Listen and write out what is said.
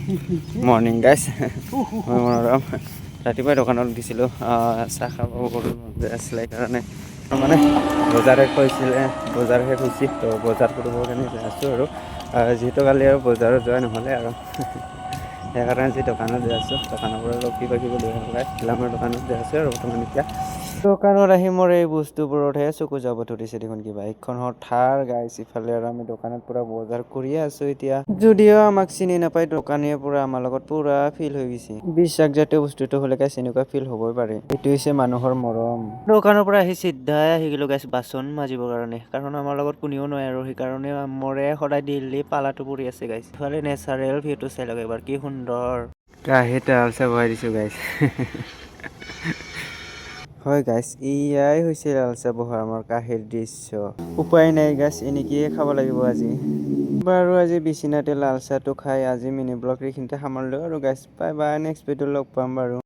morning গাইছ মই মনোৰম ৰাতিপুৱাই দোকানত দিছিলোঁ চাহ খাব আছিলে কাৰণে মানে বজাৰ শেষ হৈছিলে বজাৰ শেষ হৈছে তো বজাৰ কৰিব কাৰণে যাই আছোঁ আৰু যিহেতু কালি আৰু বজাৰত যোৱা নহ'লে আৰু সেইকাৰণে যি দোকানত যাই আছোঁ দোকানৰ পৰা অলপ কিবা কিবি লৈ পেলাই ফিল্মৰ দোকানত যাই আছোঁ আৰু বৰ্তমান এতিয়া দোকানত আহি মোৰ এই বস্তুবোৰতহে চকু যাব ধৰিছে দেখোন কিবা এইখন থাৰ গাইছ ইফালে আৰু আমি দোকানত পুৰা বজাৰ কৰিয়ে আছোঁ এতিয়া যদিও আমাক চিনি নাপায় দোকানীয়ে পুৰা আমাৰ লগত পুৰা ফিল হৈ গৈছে বিশ্বাস জাতীয় বস্তুটো হ'লে গাইছ এনেকুৱা ফিল হ'বই পাৰে এইটো হৈছে মানুহৰ মৰম দোকানৰ পৰা আহি চিধাই আহি গ'লো গাইছ বাচন মাজিবৰ কাৰণে কাৰণ আমাৰ লগত কোনেও নাই আৰু সেইকাৰণে মৰে সদায় দিল্লী পালাটো পৰি আছে গাইছ ইফালে নেচাৰেল ভিউটো চাই লওক এবাৰ কি সুন্দৰ কাঁহীত আলচা বহাই দিছোঁ গাইছ হয় গাইছ এয়াই হৈছে লালচা বহা আমাৰ কাঁহীৰ দৃশ্য উপায় নাই গাইছ এনেকৈয়ে খাব লাগিব আজি বাৰু আজি বিচিনাতে লাল চাহটো খাই আজি মিনি ব্লগ এইখিনিতে সামৰিলোঁ আৰু গাইছ বাই বাই নেক্সট ভিডিঅ' লগ পাম বাৰু